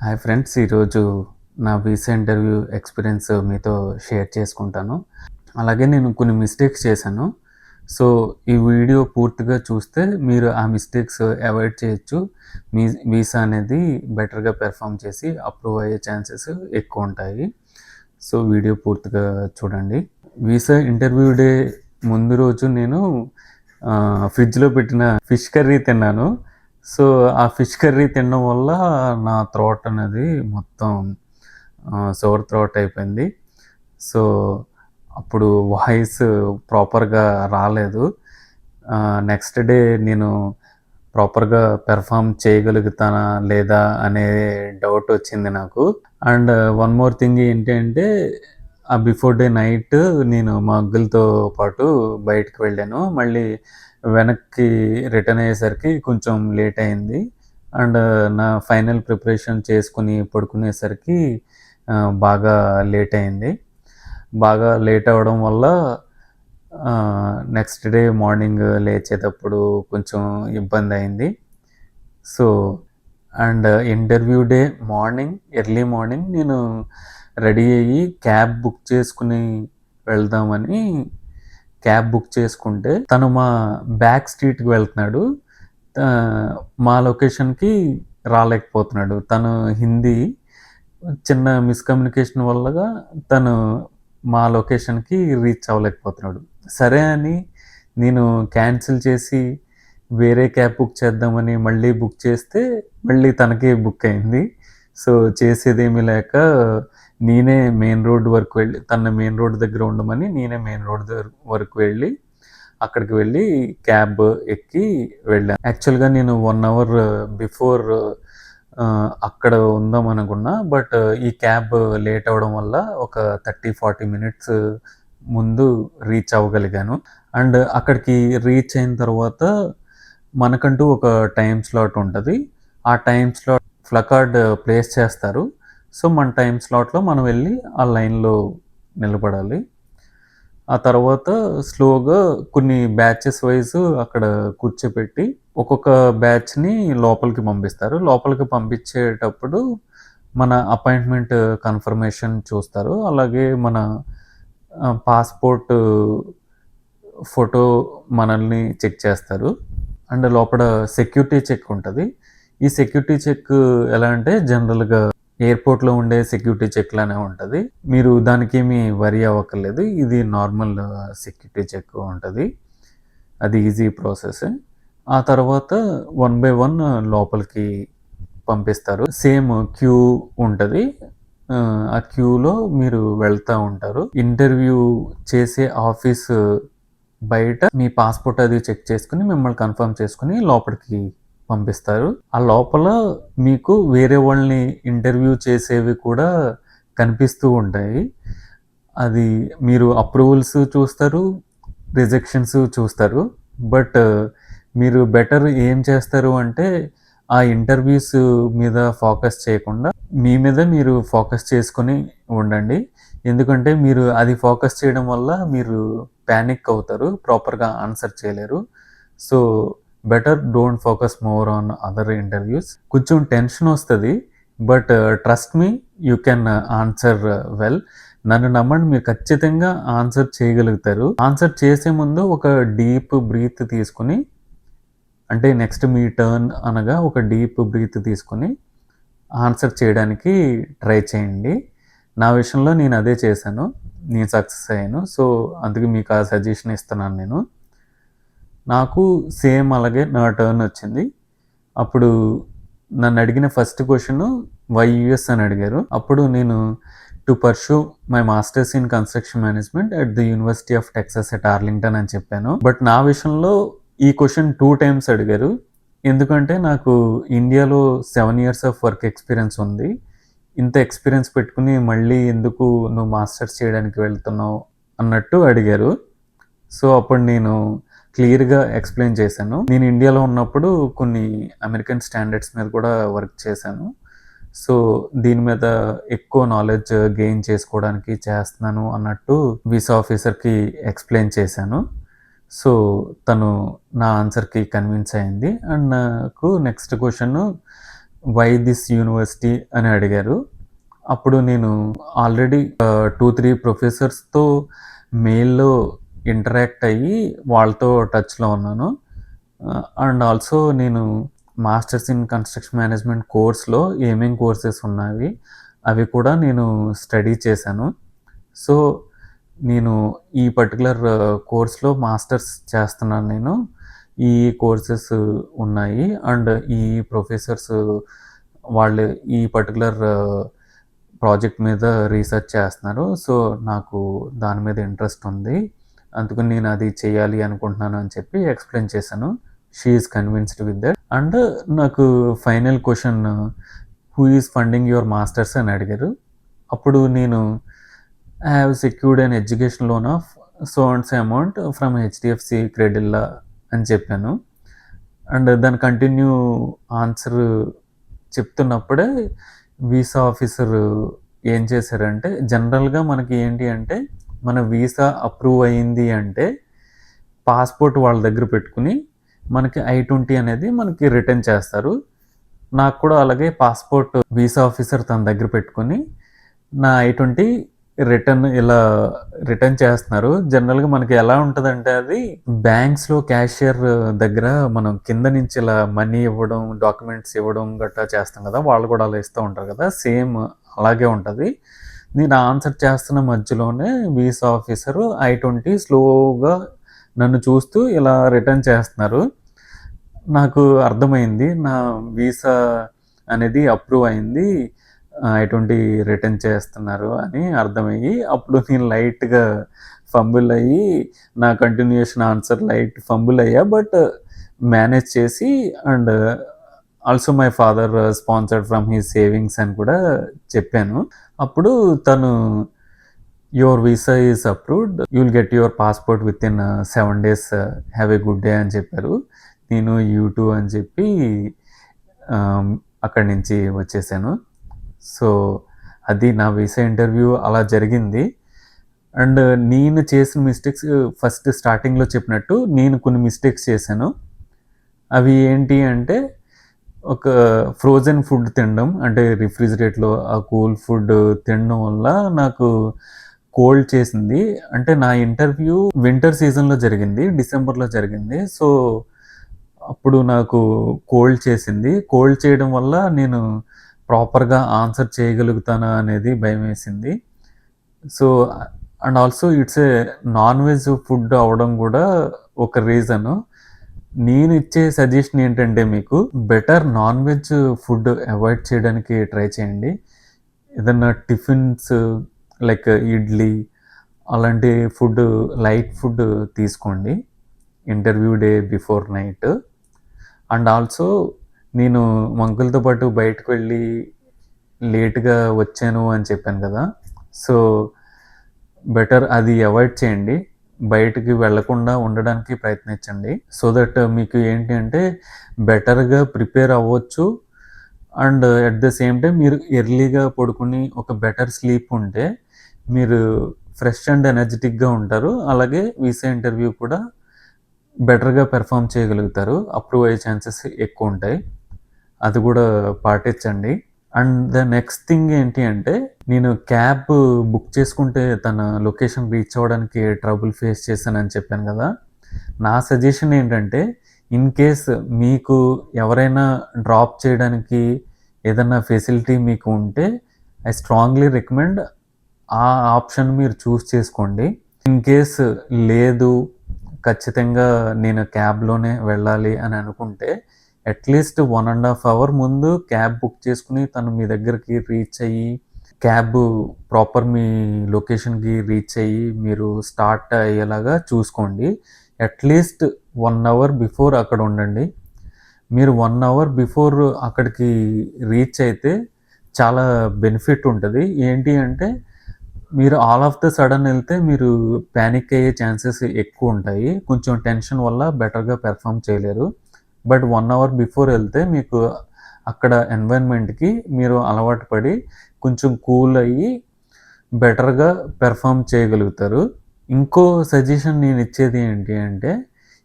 Hi friends, ఈరోజు నా visa interview experience మీతో షేర్ చేసుకుంటాను. అలాగే నేను కొన్ని మిస్టేక్స్ చేశాను. సో, ఈ వీడియో పూర్తిగా చూస్తే మీరు ఆ మిస్టేక్స్ అవాయిడ్ చేయొచ్చు. మీ వీసా అనేది బెటర్‌గా పెర్ఫార్మ్ చేసి అప్రూవ్ అయ్యే ఛాన్సెస్ ఎక్కువుంటాయి. సో, వీడియో పూర్తిగా చూడండి. వీసా ఇంటర్వ్యూ డే ముందు రోజు నేను ఫ్రిడ్జ్‌లో పెట్టిన ఫిష్ కర్రీ తిన్నాను. సో, ఆ ఫిష్ కర్రీ తినడం వల్ల నా థ్రోట్ అనేది మొత్తం సోర్ థ్రోట్ అయిపోయింది. సో, అప్పుడు వాయిస్ ప్రాపర్‌గా రాలేదు. నెక్స్ట్ డే నేను ప్రాపర్‌గా పెర్ఫార్మ్ చేయగలుగుతానా లేదా అనే డౌట్ వచ్చింది నాకు. అండ్ వన్ మోర్ థింగ్ ఏంటి అంటే బిఫోర్ డే నైట్ నేను మా అంకుల్‌తో పాటు బయటికి వెళ్ళాను. మళ్ళీ వెనక్కి రిటర్న్ అయ్యేసరికి కొంచెం లేట్ అయింది. అండ్ నా ఫైనల్ ప్రిపరేషన్ చేసుకొని పడుకునేసరికి బాగా లేట్ అయింది. బాగా లేట్ అవ్వడం వల్ల నెక్స్ట్ డే మార్నింగ్ లేచేటప్పుడు కొంచెం ఇబ్బందయింది. So, and interview day early morning నేను రెడీ అయ్యి క్యాబ్ బుక్ చేసుకొని వెళ్దామని క్యాబ్ బుక్ చేసుకుంటే తను మా బ్యాక్ స్ట్రీట్‌కి వెళ్తున్నాడు. మా లొకేషన్‌కి రాలేకపోతున్నాడు. తను హిందీ. చిన్న మిస్‌కమ్యూనికేషన్ వల్లగా తను మా లొకేషన్‌కి రీచ్ అవ్వలేకపోతున్నాడు. సరే అని నేను క్యాన్సిల్ చేసి వేరే క్యాబ్ బుక్ చేద్దామని మళ్ళీ బుక్ చేస్తే మళ్ళీ తనకే బుక్ అయింది. సో, చేసేదేమీ లేక నేనే మెయిన్ రోడ్ వరకు వెళ్ళి తనని మెయిన్ రోడ్ దగ్గర ఉండమని నేనే మెయిన్ రోడ్ వరకు వెళ్ళి అక్కడికి వెళ్ళి క్యాబ్ ఎక్కి వెళ్ళాను. యాక్చువల్‌గా నేను 1 అవర్ బిఫోర్ అక్కడ ఉందామనుకున్నా. బట్ ఈ క్యాబ్ లేట్ అవ్వడం వల్ల ఒక 30, 40 మినిట్స్ ముందు రీచ్ అవ్వగలిగాను. అండ్ అక్కడికి రీచ్ అయిన తర్వాత మనకంటూ ఒక టైమ్ స్లాట్ ఉంటది. ఆ టైమ్ స్లాట్ ప్లకార్డ్ ప్లేస్ చేస్తారు. సో, మన టైమ్ స్లాట్‌లో మనం వెళ్ళి ఆ లైన్‌లో నిలబడాలి. ఆ తర్వాత స్లోగా కొన్ని బ్యాచెస్ వైస్ అక్కడ కూర్చోపెట్టి ఒక్కొక్క బ్యాచ్‌ని లోపలికి పంపిస్తారు. లోపలికి పంపించేటప్పుడు మన అపాయింట్‌మెంట్ కన్ఫర్మేషన్ చూస్తారు. అలాగే మన పాస్‌పోర్ట్ ఫోటో మనల్ని చెక్ చేస్తారు. అండ్ లోపల సెక్యూరిటీ చెక్ ఉంటది. ఈ సెక్యూరిటీ చెక్ ఎలా అంటే జనరల్‌గా ఎయిర్‌పోర్ట్‌లో ఉండే సెక్యూరిటీ చెక్ లానే ఉంటది. మీరు దానికేమి వరీ అవ్వక్కర్లేదు. ఇది నార్మల్ సెక్యూరిటీ చెక్ ఉంటది. అది ఈజీ ప్రాసెస్. ఆ తర్వాత వన్ బై వన్ లోపలికి పంపిస్తారు. సేమ్ క్యూ ఉంటది. ఆ క్యూలో మీరు వెళ్తా ఉంటారు. ఇంటర్వ్యూ చేసే ఆఫీస్ బయట మీ పాస్‌పోర్ట్ అది చెక్ చేసుకొని మిమ్మల్ని కన్ఫర్మ్ చేసుకొని లోపలికి పంపిస్తారు. ఆ లోపల మీకు వేరే వాళ్ళని ఇంటర్వ్యూ చేసేవి కూడా కనిపిస్తూ ఉంటాయి. అది మీరు అప్రూవల్స్ చూస్తారు, రిజెక్షన్స్ చూస్తారు. బట్ మీరు బెటర్ ఏం చేస్తారు అంటే ఆ ఇంటర్వ్యూస్ మీద ఫోకస్ చేయకుండా మీ మీద మీరు ఫోకస్ చేసుకొని ఉండండి. ఎందుకంటే మీరు అది ఫోకస్ చేయడం వల్ల మీరు పానిక్ అవుతారు. ప్రాపర్‌గా ఆన్సర్ చేయలేరు. So, better don't focus more on other interviews. కొంచెం టెన్షన్ వస్తది. But trust me you can answer well. నన్ను నమ్మండి, మీరు ఖచ్చితంగా ఆన్సర్ చేయగలుగుతారు. ఆన్సర్ చేసే ముందు ఒక డీప్ బ్రీత్ తీసుకొని అంటే నెక్స్ట్ మీ టర్న్ అనగా ఒక డీప్ బ్రీత్ తీసుకొని ఆన్సర్ చేయడానికి ట్రై చేయండి. నా విషయంలో నేను అదే చేశాను. నేను సక్సెస్ అయ్యాను. సో, అందుకే మీకు ఆ సజెషన్ ఇస్తున్నాను నేను. నాకు సేమ్ అలాగే నా టర్న్ వచ్చింది. అప్పుడు నన్నడిగిన ఫస్ట్ క్వెషన్ వై యూఎస్ అని అడిగారు. అప్పుడు నేను to pursue my masters in construction management at the university of Texas at Arlington అని చెప్పాను. బట్ నా విషయంలో ఈ క్వెషన్ 2 టైమ్స్ అడిగారు. ఎందుకంటే నాకు ఇండియాలో 7 ఇయర్స్ ఆఫ్ వర్క్ ఎక్స్‌పీరియన్స్ ఉంది. ఇంత ఎక్స్‌పీరియన్స్ పెట్టుకొని మళ్ళీ ఎందుకు నువ్వు మాస్టర్స్ చేయడానికి వెళ్తున్నావు అన్నట్టు అడిగారు. సో, అప్పుడు నేను క్లియర్‌గా ఎక్స్‌ప్లెయిన్ చేశాను. నేను ఇండియాలో ఉన్నప్పుడు కొన్ని అమెరికన్ స్టాండర్డ్స్ మీద కూడా వర్క్ చేశాను. సో, దీని మీద ఎక్కువ నాలెడ్జ్ గెయిన్ చేసుకోవడానికి చేస్తున్నాను అన్నట్టు వీసా ఆఫీసర్‌కి ఎక్స్‌ప్లెయిన్ చేశాను. సో, తను నా ఆన్సర్‌కి కన్విన్స్ అయింది. అండ్ నాకు next question why this university అని అడిగారు. అప్పుడు నేను ఆల్రెడీ 2, 3 ప్రొఫెసర్స్‌తో మెయిల్‌లో ఇంటరాక్ట్ అయ్యి వాళ్ళతో టచ్‌లో ఉన్నాను. అండ్ ఆల్సో నేను మాస్టర్స్ ఇన్ కన్‌స్ట్రక్షన్ మేనేజ్మెంట్ కోర్స్‌లో ఏమేం కోర్సెస్ ఉన్నవి అవి కూడా నేను స్టడీ చేశాను. సో, నేను ఈ పర్టిక్యులర్ కోర్స్‌లో మాస్టర్స్ చేస్తున్నాను నేను. ఈ కోర్సెస్ ఉన్నాయి. అండ్ ఈ ప్రొఫెసర్స్ వాళ్ళు ఈ పర్టిక్యులర్ ప్రాజెక్ట్ మీద రీసెర్చ్ చేస్తున్నారు. సో, నాకు దాని మీద ఇంట్రెస్ట్ ఉంది. అందుకని నేను అది చేయాలి అనుకుంటున్నాను అని చెప్పి ఎక్స్‌ప్లెయిన్ చేశాను. She is convinced with that. And నాకు final question who is funding your masters అని అడిగారు. అప్పుడు నేను I have secured an education loan of so and so amount from HDFC Credila అని చెప్పాను. అండ్ దాని కంటిన్యూ ఆన్సర్ చెప్తున్నప్పుడే వీసా ఆఫీసర్ ఏం చేశారంటే జనరల్‌గా మనకి ఏంటి అంటే మన వీసా అప్రూవ్ అయింది అంటే పాస్‌పోర్ట్ వాళ్ళ దగ్గర పెట్టుకొని మనకి I-20 అనేది మనకి రిటర్న్ చేస్తారు. నాకు కూడా అలాగే పాస్‌పోర్ట్ వీసా ఆఫీసర్ తన దగ్గర పెట్టుకొని నా I-20 రిటర్న్ చేస్తున్నారు. జనరల్‌గా మనకి ఎలా ఉంటదంటే అది బ్యాంక్స్‌లో క్యాషియర్ దగ్గర మనం కింద నుంచి ఇలా మనీ ఇవ్వడం, డాక్యుమెంట్స్ ఇవ్వడం గట్టా చేస్తాం కదా! వాళ్ళు కూడా అలా ఇస్తూ ఉంటారు కదా! సేమ్ అలాగే ఉంటది. నేను ఆన్సర్ చేస్తున్న మధ్యలోనే వీసా ఆఫీసరు I-20 స్లోగా నన్ను చూస్తూ ఇలా రిటర్న్ చేస్తున్నారు. నాకు అర్థమైంది. నా వీసా అనేది అప్రూవ్ అయింది. I-20 రిటర్న్ చేస్తున్నారు అని అర్థమయ్యి, అప్పుడు నేను లైట్‌గా ఫంబుల్ అయ్యి, నా కంటిన్యూయేషన్ ఆన్సర్ లైట్ ఫంబుల్ అయ్యా. బట్ మేనేజ్ చేసి and also my father sponsored from his savings అని కూడా చెప్పాను. అప్పుడు తను your visa is approved. You will get your passport within 7 days. Have a good day అని చెప్పారు. నేను యూ టూ అని చెప్పి అక్కడి నుంచి వచ్చేసాను. సో, అది నా వీసా ఇంటర్వ్యూ అలా జరిగింది. అండ్ నేను చేసిన మిస్టేక్స్ ఫస్ట్ స్టార్టింగ్‌లో చెప్పినట్టు నేను కొన్ని మిస్టేక్స్ చేశాను. అవి ఏంటి అంటే ఒక ఫ్రోజెన్ ఫుడ్ తినడం. అంటే రిఫ్రిజిరేటర్‌లో ఆ కూల్ ఫుడ్ తినడం వల్ల నాకు కోల్డ్ చేసింది. అంటే నా ఇంటర్వ్యూ వింటర్ సీజన్‌లో జరిగింది. డిసెంబర్‌లో జరిగింది. సో, అప్పుడు నాకు కోల్డ్ చేసింది. కోల్డ్ చేయడం వల్ల నేను ప్రాపర్‌గా ఆన్సర్ చేయగలుగుతానా అనేది భయమేసింది. So, and also it's a non veg food అవ్వడం గూడా ఒక రీజను. నేను ఇచ్చే సజెషన్ ఏంటంటే మీకు better non veg food avoid చేయడానికి ట్రై చేయండి. ఏదన్నా టిఫిన్స్ లైక్ ఇడ్లీ అలాంటి ఫుడ్ లైట్ ఫుడ్ తీసుకోండి. Interview day before night. And also నేను మా అంకుల్‌తో పాటు బయటకు వెళ్ళి లేట్‌గా వచ్చాను అని చెప్పాను కదా! సో, బెటర్ అది అవాయిడ్ చేయండి. బయటికి వెళ్ళకుండా ఉండడానికి ప్రయత్నించండి. సో దట్ మీకు ఏంటి అంటే బెటర్‌గా ప్రిపేర్ అవ్వచ్చు. And at the same time మీరు ఎర్లీగా పడుకొని ఒక బెటర్ స్లీప్ ఉంటే మీరు ఫ్రెష్ అండ్ ఎనర్జిటిక్‌గా ఉంటారు. అలాగే వీసా ఇంటర్వ్యూ కూడా బెటర్‌గా పెర్ఫార్మ్ చేయగలుగుతారు. అప్రూవ్ అయ్యే ఛాన్సెస్ ఎక్కువుంటాయి. అది కూడా పాటించండి. అండ్ ద నెక్స్ట్ థింగ్ ఏంటి అంటే, నేను క్యాబ్ బుక్ చేసుకుంటే తన లొకేషన్ రీచ్ అవ్వడానికి ట్రబుల్ ఫేస్ చేశానని చెప్పాను కదా! నా సజెషన్ ఏంటంటే, ఇన్ కేస్ మీకు ఎవరైనా డ్రాప్ చేయడానికి ఏదన్నా ఫెసిలిటీ మీకు ఉంటే, ఐ స్ట్రాంగ్‌లీ రికమెండ్ ఆ ఆప్షన్ మీరు చూస్ చేసుకోండి. ఇన్ కేస్ లేదు, ఖచ్చితంగా నేను క్యాబ్‌లోనే వెళ్ళాలి అని అనుకుంటే అట్‌లీస్ట్ 1½ అవర్ ముందు క్యాబ్ బుక్ చేసుకొని తను మీ దగ్గరికి రీచ్ అయ్యి, క్యాబ్ ప్రాపర్ మీ లొకేషన్‌కి రీచ్ అయ్యి, మీరు స్టార్ట్ అయ్యేలాగా చూసుకోండి. అట్‌లీస్ట్ 1 అవర్ బిఫోర్ అక్కడ ఉండండి. మీరు 1 అవర్ బిఫోర్ అక్కడికి రీచ్ అయితే చాలా బెనిఫిట్ ఉంటది. ఏంటి అంటే మీరు ఆల్ ఆఫ్ ద సడన్ ఎళ్తే మీరు పానిక్ అయ్యే ఛాన్సెస్ ఎక్కువుంటాయి. కొంచెం టెన్షన్ వల్ల బెటర్‌గా పెర్ఫార్మ్ చేయలేరు. బట్ 1 అవర్ బిఫోర్ ఎళ్తే మీకు అక్కడ ఎన్వైర్న్‌మెంట్‌కి మీరు అలవాటు పడి కొంచెం కూల్ అయ్యి బెటర్‌గా పెర్ఫార్మ్ చేయగలుగుతారు. ఇంకో సజెషన్ నేనిచ్చేది ఏంటి అంటే,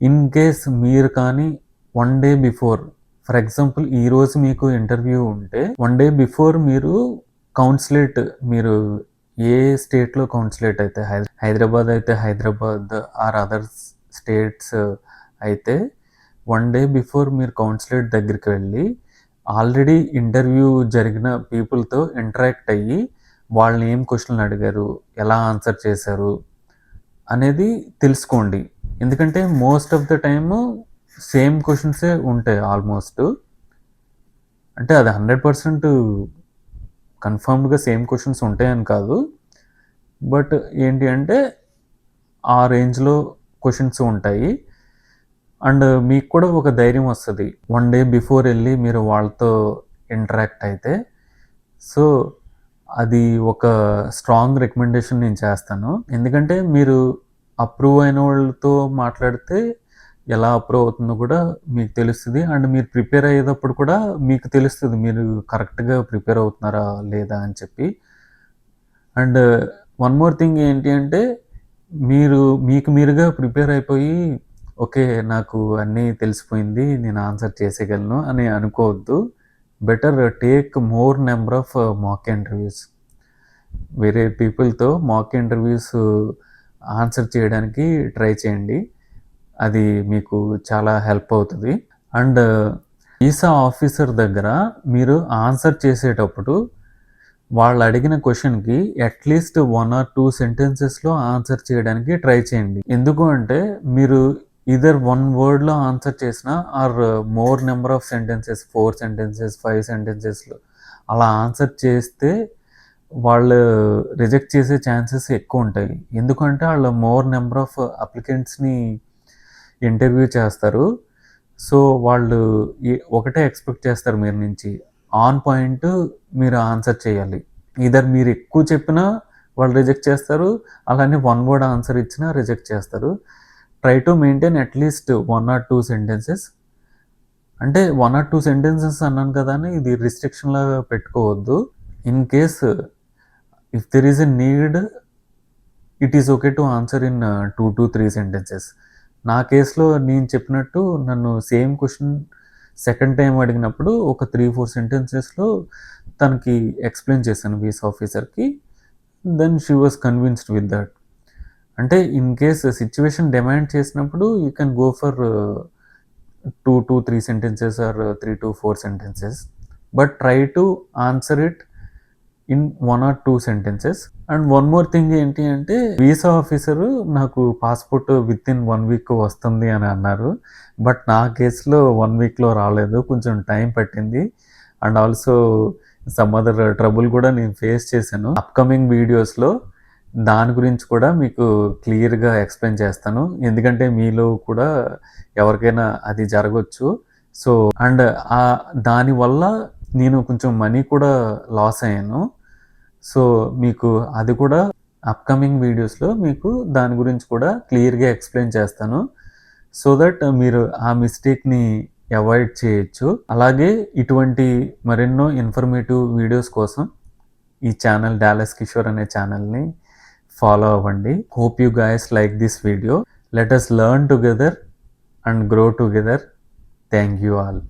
ఇన్ కేస్ మీరు కానీ 1 డే బిఫోర్ ఫర్ ఎగ్జాంపుల్ ఈరోజు మీకు ఇంటర్వ్యూ ఉంటే 1 డే బిఫోర్ మీరు కౌన్సిలేట్ మీరు ఏ స్టేట్‌లో కౌన్సిలేట్ అయితే హైదరాబాద్ అయితే హైదరాబాద్ ఆర్ అదర్ స్టేట్స్ అయితే 1 డే బిఫోర్ మీరు కౌన్సిలేట్ దగ్గరికి వెళ్ళి ఆల్రెడీ ఇంటర్వ్యూ జరిగిన పీపుల్‌తో ఇంటరాక్ట్ అయ్యి వాళ్ళని ఏం క్వెషన్‌లు అడిగారు, ఎలా ఆన్సర్ చేశారు అనేది తెలుసుకోండి. ఎందుకంటే most of the time same క్వెషన్సే ఉంటాయి ఆల్మోస్ట్. అంటే అది 100% కన్ఫర్మ్డ్‌గా సేమ్ క్వెషన్స్ ఉంటాయని కాదు. బట్ ఏంటి అంటే ఆ రేంజ్‌లో క్వెషన్స్ ఉంటాయి. అండ్ మీకు కూడా ఒక ధైర్యం వస్తది. 1 డే బిఫోర్ ఎళ్లి మీరు వాళ్ళతో ఇంటరాక్ట్ అయితే. సో, అది ఒక స్ట్రాంగ్ రికమెండేషన్ నేను చేస్తాను. ఎందుకంటే మీరు అప్రూవ్ అయిన వాళ్ళతో మాట్లాడితే ఎలా అప్రూవ్ అవుతుందో కూడా మీకు తెలుస్తది. అండ్ మీరు ప్రిపేర్ అయ్యేటప్పుడు కూడా మీకు తెలుస్తది. మీరు కరెక్ట్‌గా ప్రిపేర్ అవుతున్నారా లేదా అని చెప్పి. అండ్ వన్ మోర్ థింగ్ ఏంటి అంటే మీకు మీరుగా ప్రిపేర్ అయిపోయి ఓకే. నాకు అన్నీ తెలిసిపోయింది. నేను ఆన్సర్ చేసేయగలను అని అనుకోవద్దు. Better take more number of mock interviews. వేరే పీపుల్‌తో మాక్ ఇంటర్వ్యూస్ ఆన్సర్ చేయడానికి ట్రై చేయండి. అది మీకు చాలా హెల్ప్ అవుతది. అండ్ వీసా ఆఫీసర్ దగ్గర మీరు ఆన్సర్ చేసేటప్పుడు వాళ్ళు అడిగిన క్వెషన్‌కి అట్‌లీస్ట్ 1 ఆర్ 2 సెంటెన్సెస్‌లో ఆన్సర్ చేయడానికి ట్రై చేయండి. ఎందుకు అంటే మీరు ఈదర్ 1 వర్డ్‌లో ఆన్సర్ చేసినా or more number of sentences 4 sentences, 5 సెంటెన్సెస్‌లో అలా ఆన్సర్ చేస్తే వాళ్ళు రిజెక్ట్ చేసే ఛాన్సెస్ ఎక్కువుంటాయి. ఎందుకంటే ఆళ్ళు మోర్ నంబర్ ఆఫ్ అప్లికెంట్స్‌ని ఇంటర్వ్యూ చేస్తారు. సో, వాళ్ళు ఒకటే ఎక్స్‌పెక్ట్ చేస్తారు మీ నుంచి. ఆన్ పాయింట్ మీరు ఆన్సర్ చేయాలి. ఈదర్ మీరు ఎక్కువ చెప్పినా వాళ్ళు రిజెక్ట్ చేస్తారు. అలానే 1 వర్డ్ ఆన్సర్ ఇచ్చినా రిజెక్ట్ చేస్తారు. Try to maintain at least 1 or 2 sentences. అంటే 1 ఆర్ 2 సెంటెన్సెస్ అన్నాను కదా అని ఇది రిస్ట్రిక్షన్ లాగా పెట్టుకోవద్దు. In case if there is a need it is okay to answer in 2-3 sentences. నా కేస్‌లో నేను చెప్పినట్టు నన్ను సేమ్ క్వెషన్ సెకండ్ టైమ్ అడిగినప్పుడు ఒక 3-4 సెంటెన్సెస్‌లో తనకి ఎక్స్‌ప్లెయిన్ చేశాను వీసా ఆఫీసర్‌కి. Then she was convinced with that. అంటే ఇన్ కేస్ సిట్యుయేషన్ డిమాండ్ చేసినప్పుడు you can go for 2-3 sentences or 3-4 sentences. But try to answer it in 1 or 2 sentences. And one more thing ఏంటి అంటే visa officer నాకు passport within 1 week వస్తుంది అని అన్నారు. But నా కేస్‌లో 1 వీక్‌లో రాలేదు. కొంచెం టైం పట్టింది. And also some other trouble కూడా నేను ఫేస్ చేశాను. అప్‌కమింగ్ వీడియోస్‌లో దాని గురించి కూడా మీకు క్లియర్‌గా ఎక్స్‌ప్లెయిన్ చేస్తాను. ఎందుకంటే మీలో కూడా ఎవరికైనా అది జరగొచ్చు. సో, అండ్ దానివల్ల నేను కొంచెం మనీ కూడా లాస్ అయ్యాను. సో, మీకు అది కూడా అప్‌కమింగ్ వీడియోస్‌లో మీకు దాని గురించి కూడా క్లియర్‌గా ఎక్స్‌ప్లెయిన్ చేస్తాను. సో దట్ మీరు ఆ మిస్టేక్‌ని అవాయిడ్ చేయొచ్చు. అలాగే ఇటువంటి మరెన్నో ఇన్ఫర్మేటివ్ వీడియోస్ కోసం ఈ ఛానల్ డాలస్ కిషోర్ అనే ఛానల్‌ని ఫాలో అవ్వండి. Hope you guys like this video. Let us learn together and grow together. Thank you all.